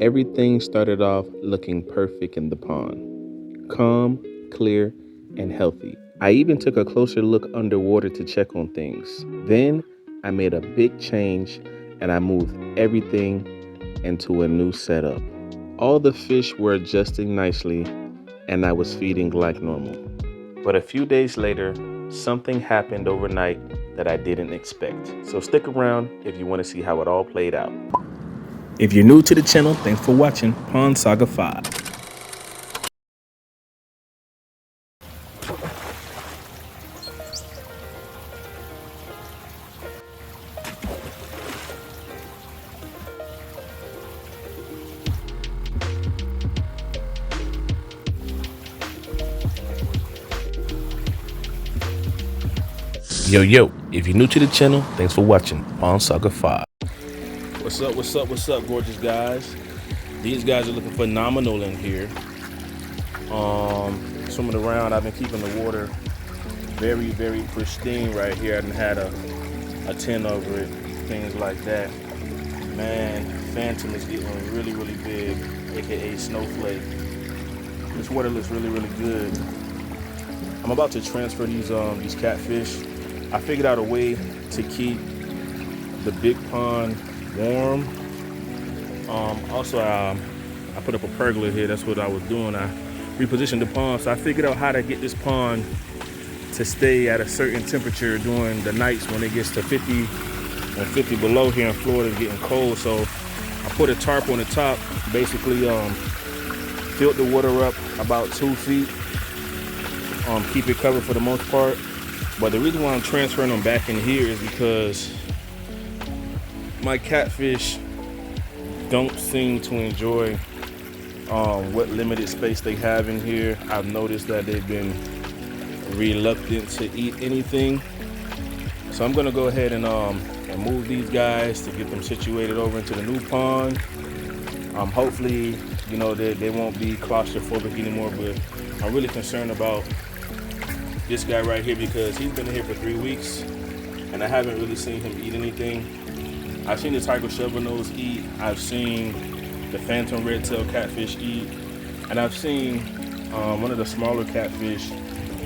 Everything started off looking perfect in the pond. Calm, clear, and healthy. I even took a closer look underwater to check on things. Then I made a big change and I moved everything into a new setup. All the fish were adjusting nicely and I was feeding like normal. But a few days later, something happened overnight that I didn't expect. So stick around if you want to see how it all played out. If you're new to the channel, thanks for watching Pond Saga 5. Yo, if you're new to the channel, thanks for watching Pond Saga 5. What's up, gorgeous guys? These guys are looking phenomenal in here. Swimming around, I've been keeping the water very, very pristine right here. I done had a tin over it, things like that. Man, Phantom is getting really, really big, aka Snowflake. This water looks really, really good. I'm about to transfer these catfish. I figured out a way to keep the big pond warm. Also, I put up a pergola here. That's what I was doing. I repositioned the pond, so I figured out how to get this pond to stay at a certain temperature during the nights when it gets to 50 and 50 below here in Florida. It's getting cold, so I put a tarp on the top, basically filled the water up about 2 feet, keep it covered for the most part. But the reason why I'm transferring them back in here is because my catfish don't seem to enjoy what limited space they have in here. I've noticed that they've been reluctant to eat anything. So I'm gonna go ahead and move these guys to get them situated over into the new pond. Hopefully, you know, they won't be claustrophobic anymore, but I'm really concerned about this guy right here because he's been here for 3 weeks and I haven't really seen him eat anything. I've seen the tiger shovelnose eat, I've seen the phantom redtail catfish eat, and I've seen one of the smaller catfish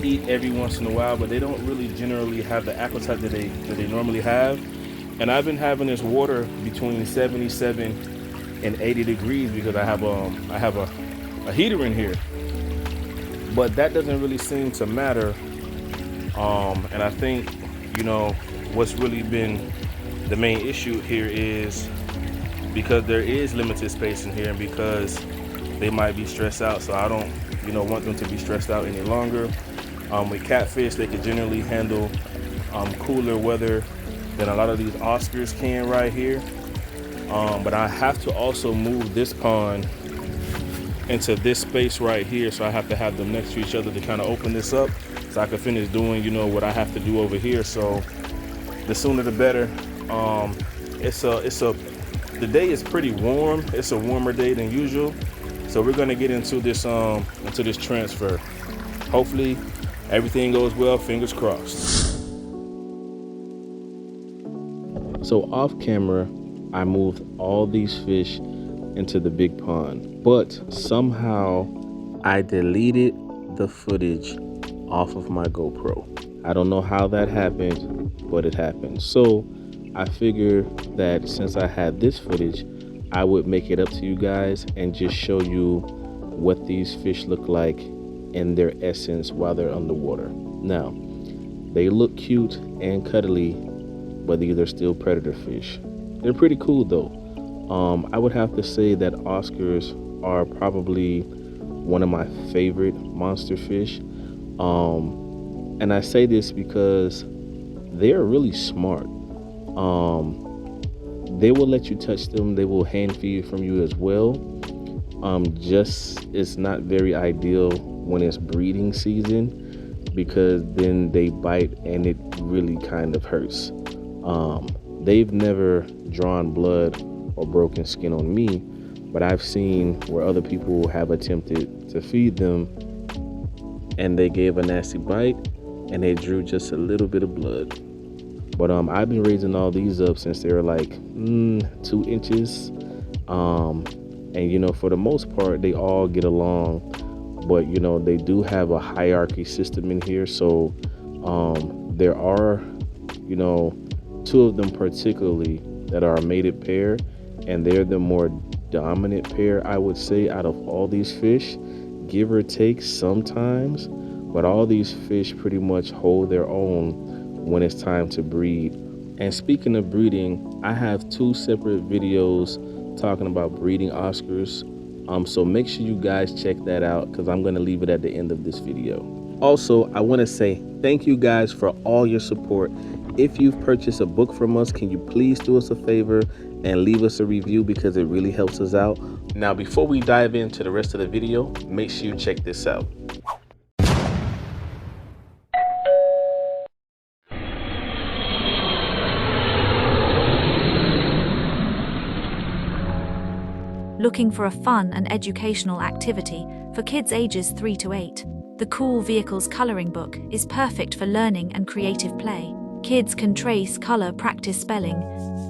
eat every once in a while, but they don't really generally have the appetite that they normally have. And I've been having this water between 77 and 80 degrees because I have a heater in here, but that doesn't really seem to matter. And I think, you know, what's really been the main issue here is because there is limited space in here and because they might be stressed out. So I don't, you know, want them to be stressed out any longer. With catfish, they can generally handle cooler weather than a lot of these Oscars can right here. But I have to also move this pond into this space right here, so I have to have them next to each other to kind of open this up so I can finish doing, you know, what I have to do over here. So the sooner the better. The day is pretty warm. It's a warmer day than usual, so we're gonna get into this transfer. Hopefully everything goes well, fingers crossed. So off camera, I moved all these fish into the big pond, but somehow I deleted the footage off of my GoPro. I don't know how that happened, but it happened. So I figured that since I had this footage, I would make it up to you guys and just show you what these fish look like in their essence while they're underwater. Now, they look cute and cuddly, but these are still predator fish. They're pretty cool though. I would have to say that Oscars are probably one of my favorite monster fish. And I say this because they're really smart. They will let you touch them. They will hand feed from you as well. Just it's not very ideal when it's breeding season because then they bite and it really kind of hurts. They've never drawn blood or broken skin on me, but I've seen where other people have attempted to feed them and they gave a nasty bite and they drew just a little bit of blood. But I've been raising all these up since they were like 2 inches. And you know, for the most part, they all get along, but you know, they do have a hierarchy system in here. So there are, you know, two of them particularly that are a mated pair, and they're the more dominant pair, I would say, out of all these fish, give or take sometimes. But all these fish pretty much hold their own when it's time to breed. And speaking of breeding, I have two separate videos talking about breeding Oscars. So make sure you guys check that out, because I'm going to leave it at the end of this video. Also, I want to say thank you guys for all your support. If you've purchased a book from us, can you please do us a favor and leave us a review, because it really helps us out. Now, before we dive into the rest of the video, make sure you check this out. Looking for a fun and educational activity for kids ages 3 to 8? The Cool Vehicles Coloring Book is perfect for learning and creative play. Kids can trace, color, practice spelling,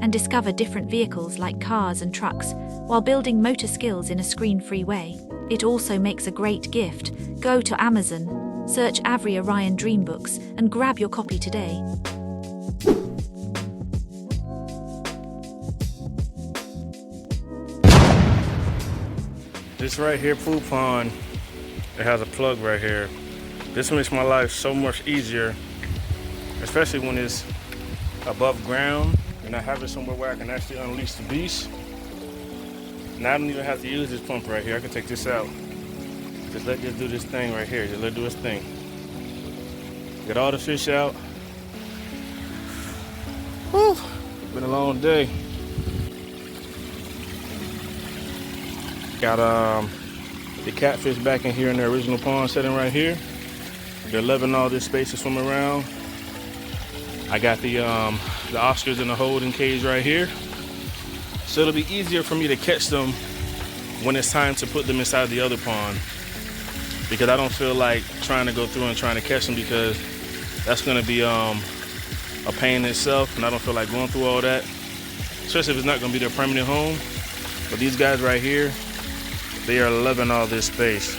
and discover different vehicles like cars and trucks while building motor skills in a screen-free way. It also makes a great gift. Go to Amazon, search Avry Orion Dreambooks, and grab your copy today. This right here, pool pond, it has a plug right here. This makes my life so much easier, especially when it's above ground and I have it somewhere where I can actually unleash the beast. And I don't even have to use this pump right here. I can take this out. Just let this do this thing right here. Just let it do its thing. Get all the fish out. Whew, been a long day. Got the catfish back in here in their original pond setting right here. They're loving all this space to swim around. I got the Oscars in the holding cage right here. So it'll be easier for me to catch them when it's time to put them inside the other pond, because I don't feel like trying to go through and trying to catch them, because that's gonna be a pain in itself, and I don't feel like going through all that, especially if it's not gonna be their permanent home. But these guys right here, they are loving all this space.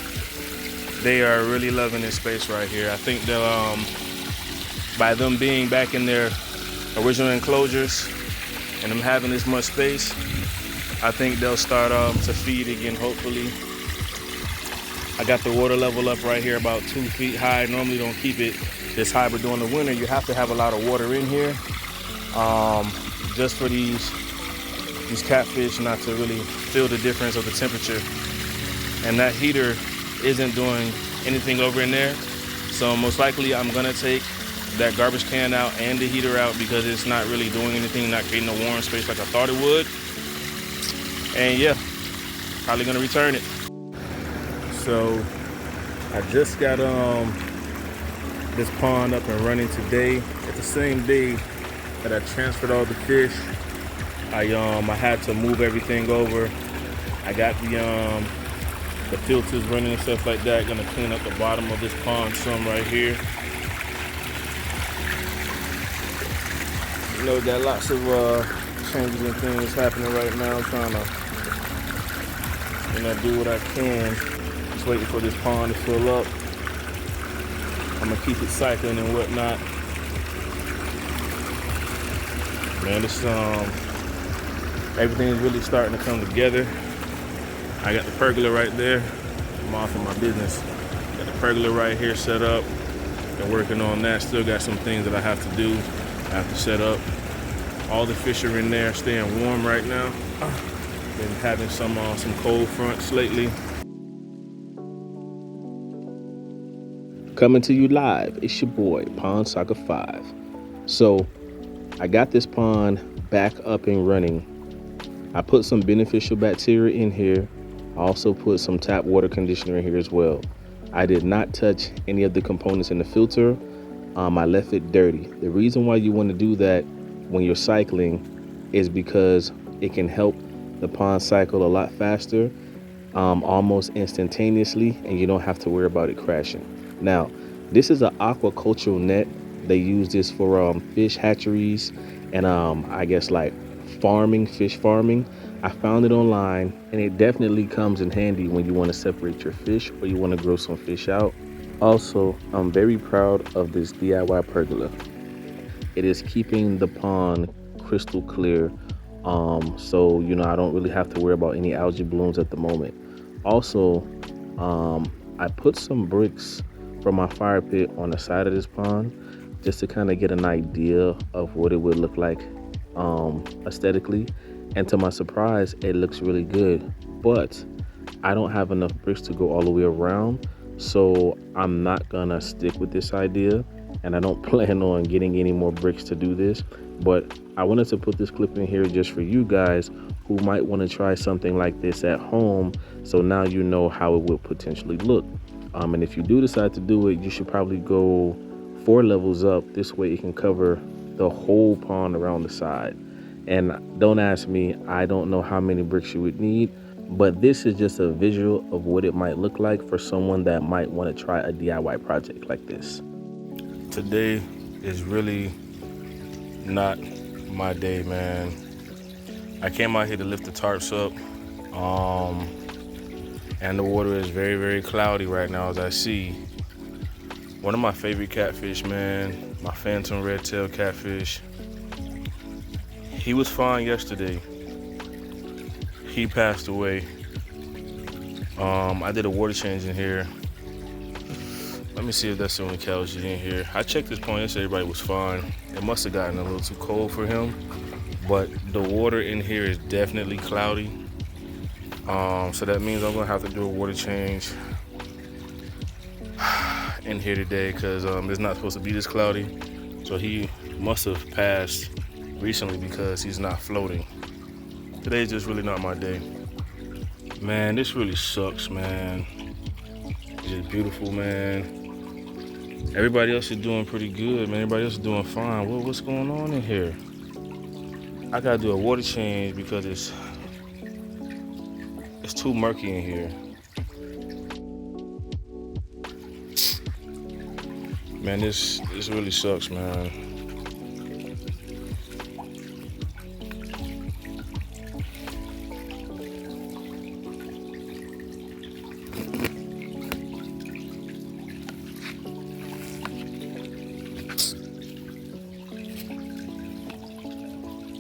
They are really loving this space right here. I think they'll, by them being back in their original enclosures and them having this much space, I think they'll start to feed again, hopefully. I got the water level up right here about 2 feet high. Normally don't keep it this high, but during the winter you have to have a lot of water in here, just for these catfish not to really feel the difference of the temperature. And that heater isn't doing anything over in there, so most likely I'm gonna take that garbage can out and the heater out, because it's not really doing anything, not creating a warm space like I thought it would. And yeah, probably gonna return it. So I just got this pond up and running today. It's the same day that I transferred all the fish. I had to move everything over. I got the filters running and stuff like that. Gonna clean up the bottom of this pond some right here. You know, got lots of changes and things happening right now. I'm trying to, you know, do what I can. Just waiting for this pond to fill up. I'm gonna keep it cycling and whatnot. Man, this everything is really starting to come together. I got the pergola right there. I'm off in my business. Got the pergola right here set up. Been working on that. Still got some things that I have to do. I have to set up. All the fish are in there, staying warm right now. Been having some cold fronts lately. Coming to you live, it's your boy, Pond Soccer 5. So, I got this pond back up and running. I put some beneficial bacteria in here. I also put some tap water conditioner in here as well. I did not touch any of the components in the filter. I left it dirty. The reason why you want to do that when you're cycling is because it can help the pond cycle a lot faster, almost instantaneously, and you don't have to worry about it crashing. Now, this is an aquacultural net. They use this for fish hatcheries and I guess like farming, fish farming. I found it online, and it definitely comes in handy when you want to separate your fish or you want to grow some fish out. Also, I'm very proud of this DIY pergola. It is keeping the pond crystal clear, so I don't really have to worry about any algae blooms at the moment. Also, I put some bricks from my fire pit on the side of this pond just to kind of get an idea of what it would look like aesthetically. And to my surprise, it looks really good, but I don't have enough bricks to go all the way around, so I'm not gonna stick with this idea, and I don't plan on getting any more bricks to do this. But I wanted to put this clip in here just for you guys who might want to try something like this at home, so now you know how it will potentially look. And if you do decide to do it, you should probably go 4 levels up. This way it can cover the whole pond around the side. And don't ask me, I don't know how many bricks you would need, but this is just a visual of what it might look like for someone that might want to try a DIY project like this. Today is really not my day, man. I came out here to lift the tarps up, and the water is very, very cloudy right now, as I see. One of my favorite catfish, man, my phantom redtail catfish. He was fine yesterday. He passed away. I did a water change in here. Let me see if that's the only algae in here. I checked this pond yesterday, everybody was fine. It must have gotten a little too cold for him, but the water in here is definitely cloudy. So that means I'm gonna have to do a water change in here today, because it's not supposed to be this cloudy. So he must have passed recently because he's not floating. Today's just really not my day. Man, this really sucks, man. It's just beautiful, man. Everybody else is doing pretty good, man. Everybody else is doing fine. What's going on in here? I gotta do a water change because it's too murky in here. Man, this really sucks, man.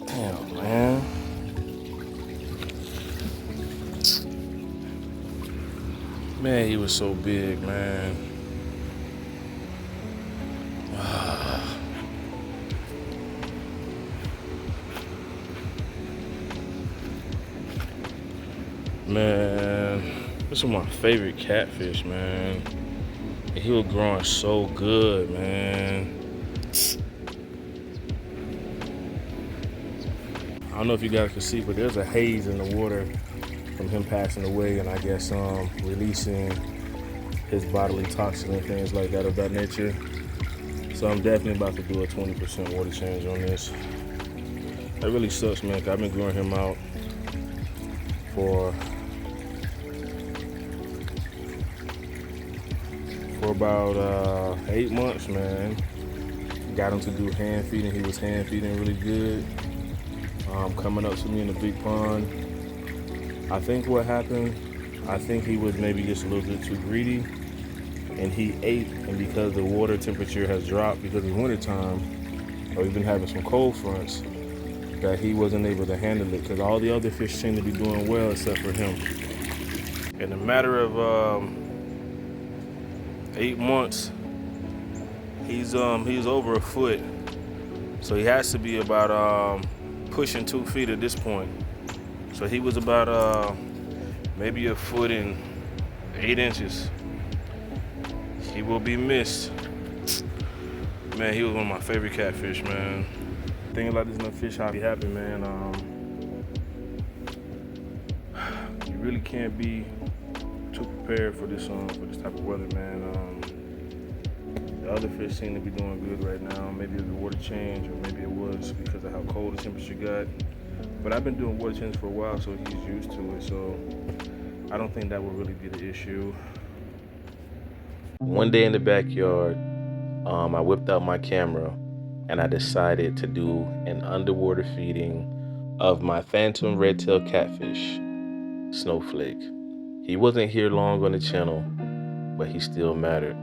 Damn, man. Man, he was so big, man. Man, this is my favorite catfish, man. He was growing so good, man. I don't know if you guys can see, but there's a haze in the water from him passing away, and I guess releasing his bodily toxin and things like that of that nature. So I'm definitely about to do a 20% water change on this. That really sucks, man, 'cause I've been growing him out for about 8 months, man. Got him to do hand feeding. He was hand feeding really good. Coming up to me in the big pond. I think what happened, he was maybe just a little bit too greedy, and he ate, and because the water temperature has dropped because it's winter time, or we've been having some cold fronts, that he wasn't able to handle it, because all the other fish seem to be doing well except for him. In a matter of 8 months, he's over a foot, so he has to be about pushing 2 feet at this point. So he was about maybe a foot and 8 inches. He will be missed. Man, he was one of my favorite catfish, man. Things like this in the fish hobby happen, man. You really can't be too prepared for this type of weather, man. The other fish seem to be doing good right now. Maybe it was the water change, or maybe it was because of how cold the temperature got. But I've been doing water change for a while, so he's used to it. So I don't think that will really be the issue. One day in the backyard, I whipped out my camera and I decided to do an underwater feeding of my phantom redtail catfish, Snowflake. He wasn't here long on the channel, but he still mattered.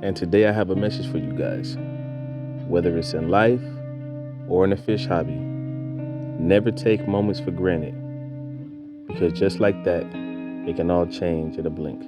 And today I have a message for you guys. Whether it's in life or in the fish hobby, never take moments for granted, because just like that, it can all change in a blink.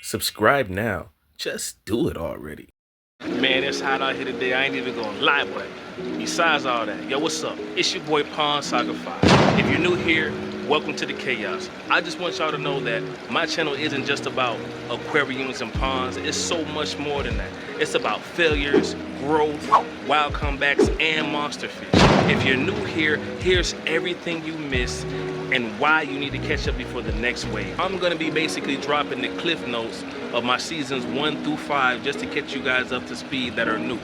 Subscribe now. Just do it already. Man, it's hot out here today. I ain't even gonna lie, but besides all that, yo, what's up? It's your boy Pond Saga 5. If you're new here, welcome to the chaos. I just want y'all to know that my channel isn't just about aquariums and ponds. It's so much more than that. It's about failures, growth, wild comebacks, and monster fish. If you're new here, here's everything you missed and why you need to catch up before the next wave. I'm gonna be basically dropping the cliff notes of my seasons 1 through 5 just to catch you guys up to speed that are new.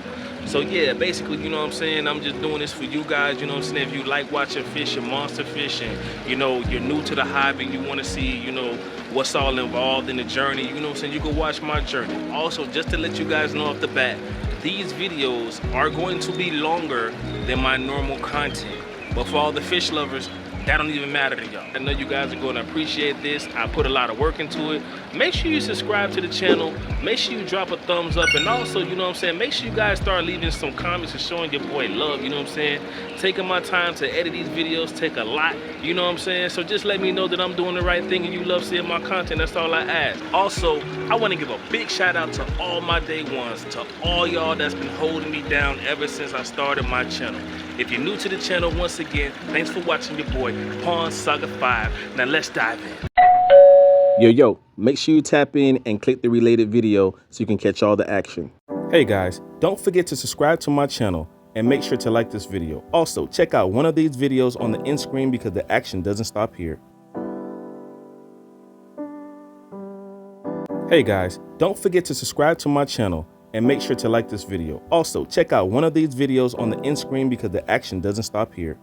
So yeah, basically, you know what I'm saying, I'm just doing this for you guys, you know what I'm saying. If you like watching fish and monster fish and, you know, you're new to the hobby, you want to see, you know, what's all involved in the journey, you know what I'm saying, you can watch my journey. Also, just to let you guys know off the bat, these videos are going to be longer than my normal content. But for all the fish lovers, that don't even matter to y'all. I know you guys are going to appreciate this. I put a lot of work into it. Make sure you subscribe to the channel. Make sure you drop a thumbs up. And also, you know what I'm saying, make sure you guys start leaving some comments and showing your boy love, you know what I'm saying. Taking my time to edit these videos take a lot, you know what I'm saying. So just let me know that I'm doing the right thing and you love seeing my content. That's all I ask. Also, I want to give a big shout out to all my day ones, to all y'all that's been holding me down ever since I started my channel. If you're new to the channel, once again, thanks for watching your boy Pond Saga 5. Now let's dive in. Yo, make sure you tap in and click the related video so you can catch all the action. Hey guys, don't forget to subscribe to my channel and make sure to like this video. Also, check out one of these videos on the end screen because the action doesn't stop here. Hey guys, don't forget to subscribe to my channel and make sure to like this video. Also, check out one of these videos on the end screen because the action doesn't stop here.